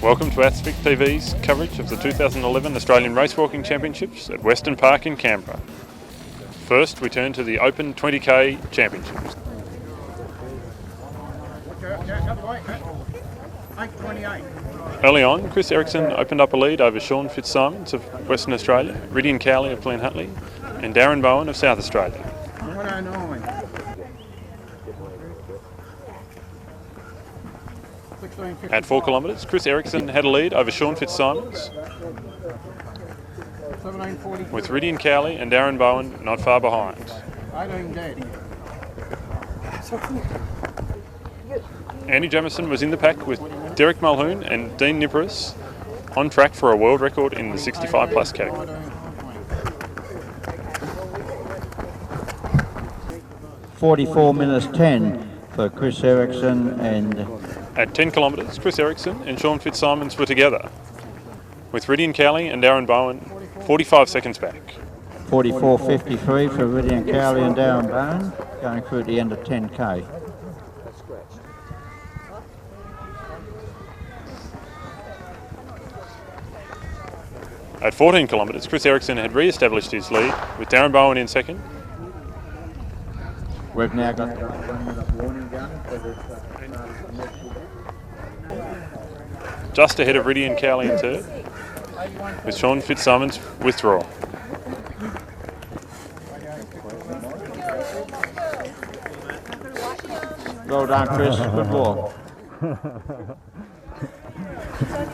Welcome to Asphic TV's coverage of the 2011 Australian Racewalking Championships at Weston Park in Canberra. First, we turn to the Open 20k Championships. Early on, Chris Ericsson opened up a lead over Sean Fitzsimons of Western Australia, Ridian Cowley of Glen Hutley, and Darren Bowen of South Australia. At 4 kilometres, Chris Ericsson had a lead over Sean Fitzsimons, with Ridian Cowley and Darren Bowen not far behind. Andy Jamieson was in the pack with Derek Mulhoon and Dean Niparis on track for a world record in the 65 plus category. 44 minutes 10 for Chris Ericsson. And at 10 kilometres, Chris Ericsson and Sean Fitzsimons were together, with Ridian Cowley and Darren Bowen 45 seconds back. 44.53 for Ridian Cowley and Darren Bowen, going through the end of 10k. At 14 kilometres, Chris Ericsson had re-established his lead, with Darren Bowen in second. We've now got the 1-minute warning gun. Just ahead of Ridian Cowley in third, with Sean Fitzsimons withdrawal. Well done, Chris. Good walk.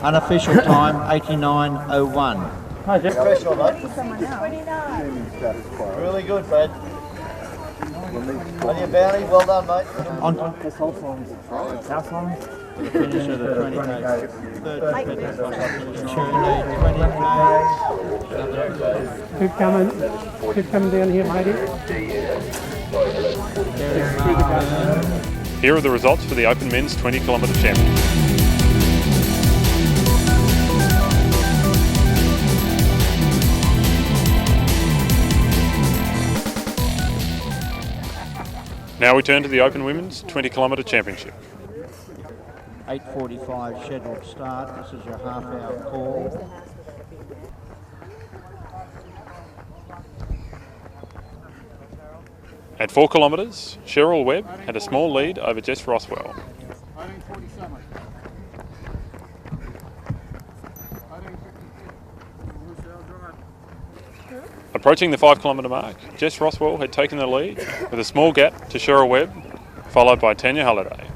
Unofficial time 89.01. Hi, Jeff. Really good, Brad. On your bounty, well done, mate. On That's whole songs. Our songs? finish of the 20k. Third Keep coming down here, matey. Here are the results for the Open Men's 20 kilometre Championship. Now we turn to the Open Women's 20 kilometre Championship. 8:45 scheduled start. This is your half-hour call. At 4 kilometres, Cheryl Webb had a small lead over Jess Rothwell. Approaching the 5 kilometre mark, Jess Rothwell had taken the lead with a small gap to Cheryl Webb, followed by Tanya Halliday.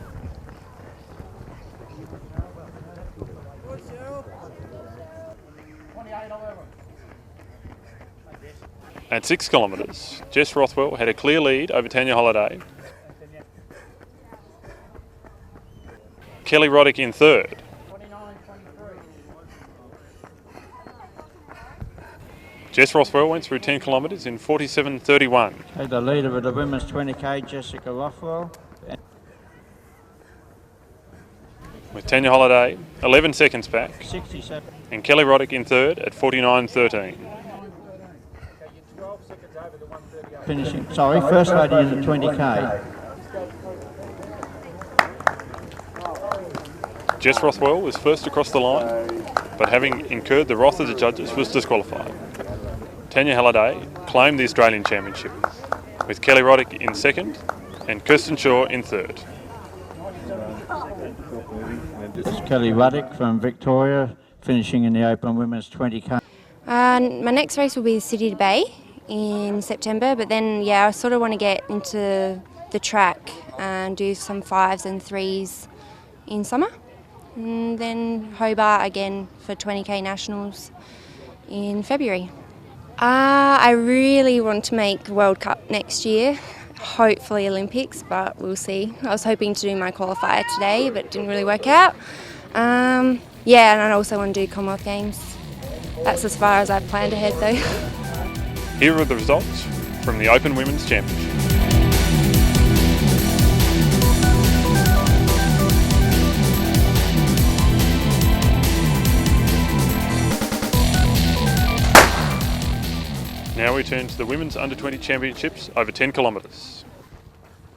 At 6 kilometres, Jess Rothwell had a clear lead over Tanya Halliday. Kelly Roddick in third. Jess Rothwell went through 10 kilometres in 47.31. Okay, the leader of the women's 20k, Jessica Rothwell. With Tanya Halliday 11 seconds back, 67. and Kelly Roddick in third at 49.13. Finishing, sorry, first lady in the 20k. Jess Rothwell was first across the line, but having incurred the wrath of the judges was disqualified. Tanya Halliday claimed the Australian Championship, with Kelly Roddick in second and Kirsten Shaw in third. This is Kelly Roddick from Victoria, finishing in the Open Women's 20k. My next race will be the City to Bay in September, but then I sort of want to get into the track and do some 5s and 3s in summer, and then Hobart again for 20k nationals in February. I really want to make World Cup next year, hopefully Olympics, but we'll see. I was hoping to do my qualifier today, but it didn't really work out. And I also want to do Commonwealth Games. That's as far as I've planned ahead though. Here are the results from the Open Women's Championship. Now we turn to the Women's Under-20 Championships over 10 kilometres.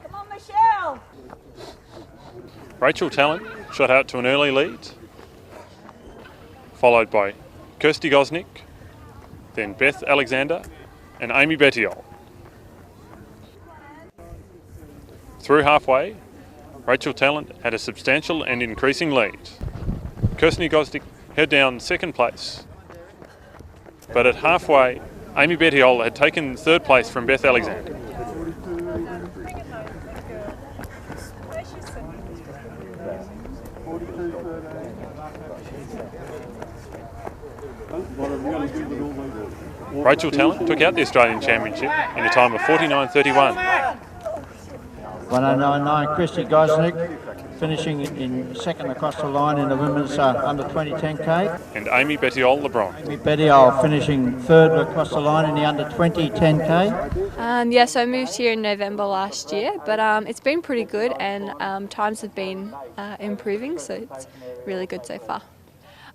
Come on, Michelle! Rachel Talent shot out to an early lead, followed by Kirsty Gosnick, then Beth Alexander and Amy Bettiol. Through halfway, Rachel Talent had a substantial and increasing lead. Kirsty Gosnick held down second place, but at halfway, Amy Bettiol had taken third place from Beth Alexander. Rachel Talent took out the Australian Championship in a time of 49.31. 1099, Christy Gosnick finishing in second across the line in the women's under 20 10K. And Amy Bettiol LeBron. Amy Bettiol finishing third across the line in the under 20 10K. Yes, I moved here in November last year, but it's been pretty good and times have been improving, so it's really good so far.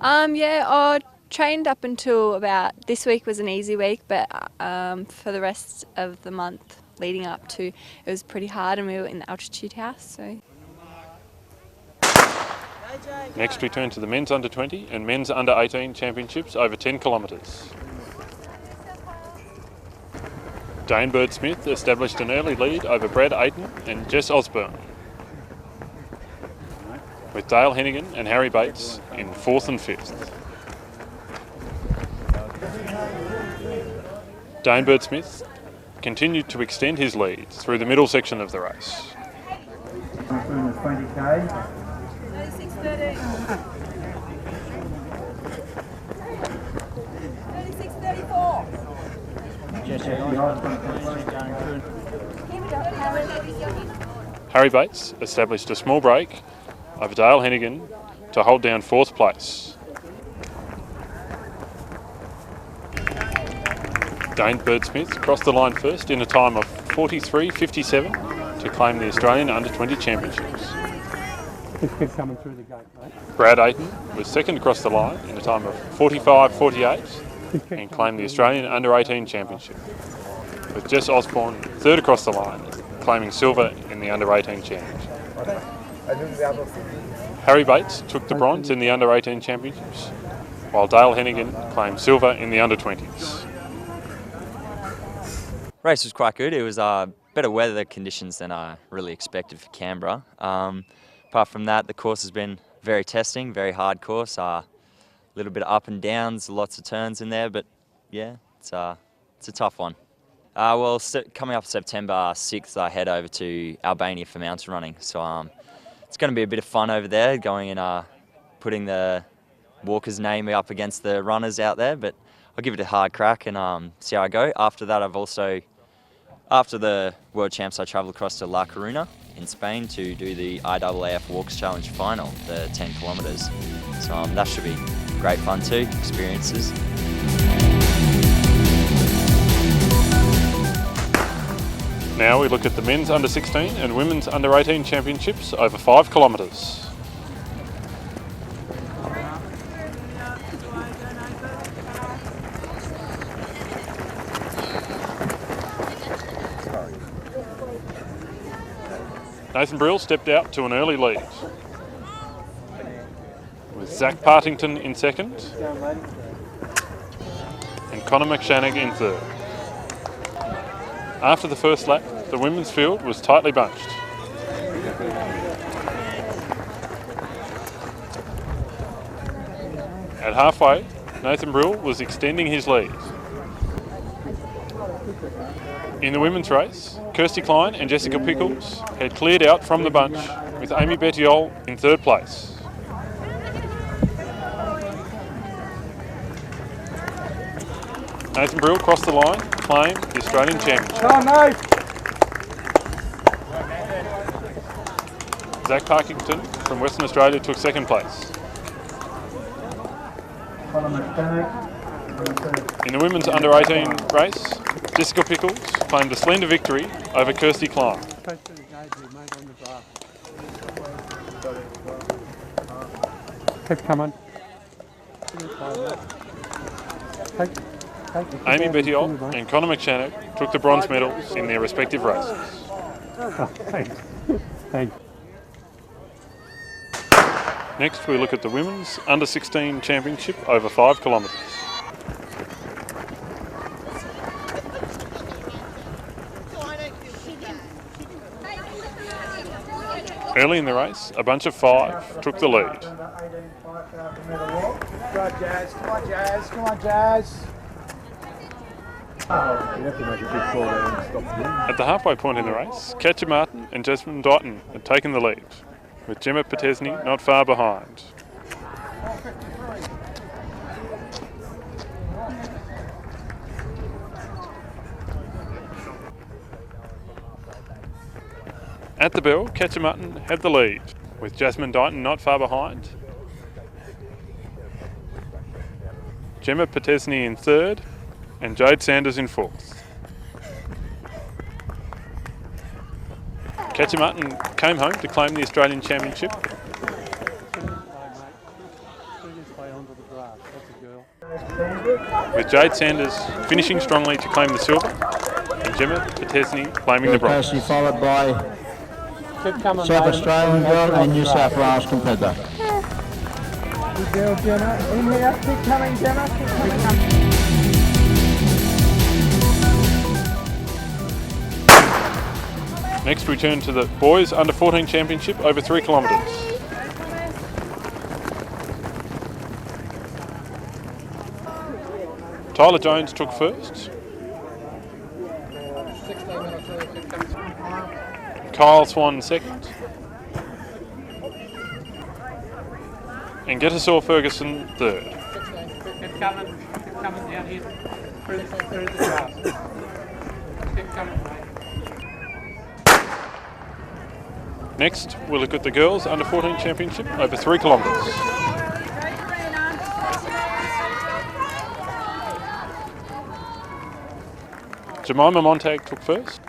I trained up until about this week was an easy week, but for the rest of the month leading up to it was pretty hard, and we were in the altitude house. So next we turn to the men's under 20 and men's under 18 championships over 10 kilometres. Dane Bird Smith established an early lead over Brad Ayton and Jess Osborne, with Dale Hennigan and Harry Bates in 4th and 5th. Dane Bird Smith continued to extend his lead through the middle section of the race. 20K. 36.30. 36.34. Harry Bates established a small break over Dale Hennigan to hold down 4th place. Dane Bird Smith crossed the line first in a time of 43.57 to claim the Australian Under-20 Championships. This kid coming through the gate, mate. Brad Ayton was second across the line in a time of 45.48 and claimed the Australian Under-18 Championship, with Jess Osborne third across the line, claiming silver in the Under-18 Championship. Harry Bates took the bronze in the Under-18 Championships, while Dale Hennigan claimed silver in the Under-20s. Race was quite good. It was better weather conditions than I really expected for Canberra. Apart from that, the course has been very testing, very hard course. A little bit of up and downs, lots of turns in there, but yeah, it's a tough one. Coming up September 6th, I head over to Albania for mountain running. So it's going to be a bit of fun over there, going and putting the walker's name up against the runners out there, but I'll give it a hard crack and see how I go. After that, after the World Champs, I travelled across to La Coruna in Spain to do the IAAF Walks Challenge final, the 10 kilometres. So that should be great fun too, experiences. Now we look at the men's under-16 and women's under-18 championships over 5 kilometres. Nathan Brill stepped out to an early lead, with Zach Partington in second and Connor McShannock in third. After the first lap, the women's field was tightly bunched. At halfway, Nathan Brill was extending his lead. In the women's race, Kirsty Klein and Jessica Pickles had cleared out from the bunch, with Amy Bettiol in third place. Nathan Brill crossed the line, claimed the Australian Championship. Zach Parkington from Western Australia took second place. In the women's under-18 race, Jessica Pickles claimed a slender victory over Kirsty Klein. Keep coming. Amy Bettiol and Connor McShannock took the bronze medals in their respective races. Thanks. Next we look at the Women's Under-16 Championship over 5 kilometres. Early in the race, a bunch of 5 took the lead. Come on, Jazz. Come on, Jazz. Come on, Jazz. You have to make a big call there and stop. At the halfway point in the race, Katja Martin and Jasmine Dighton had taken the lead, with Gemma Potesny not far behind. At the bell, Katja Martin had the lead, with Jasmine Dighton not far behind. Gemma Potesny in third, and Jade Sanders in fourth. Katja Martin came home to claim the Australian Championship. With Jade Sanders finishing strongly to claim the silver, and Gemma Potesny claiming the bronze. Closely followed by South Australian girl and New South Wales competitor. Good girl, Gemma. In here. Keep coming, Gemma. Keep coming. Next we turn to the Boys Under-14 Championship over 3 kilometres. Tyler Jones took first. Kyle Swan second. And Getasaw Ferguson third. Keep coming down here. Through the grass. Keep coming, mate. Next, we'll look at the Girls Under-14 Championship over 3 kilometres. Jemima Montag took first.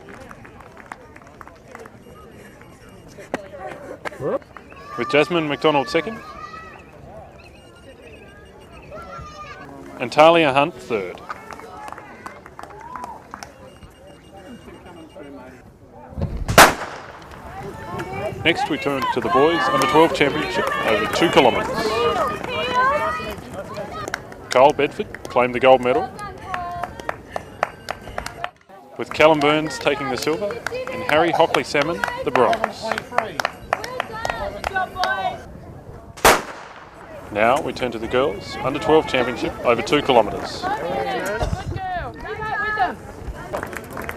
With Jasmine McDonald second. And Talia Hunt third. Next we turn to the Boys Under-12 Championship over 2 kilometres. Kyle Bedford claimed the gold medal, with Callum Burns taking the silver and Harry Hockley Salmon the bronze. Now we turn to the Girls Under-12 Championship over 2 kilometres.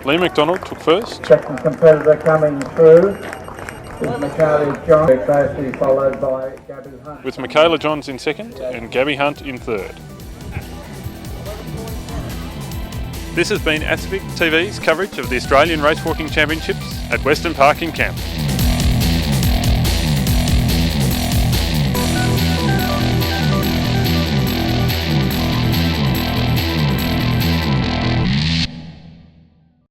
Lee McDonald took first. Second competitor coming through is Michaela John, closely followed by Gabby Hunt. With Michaela Johns in second and Gabby Hunt in third. This has been ASIC TV's coverage of the Australian Racewalking Championships at Weston Park in Canberra.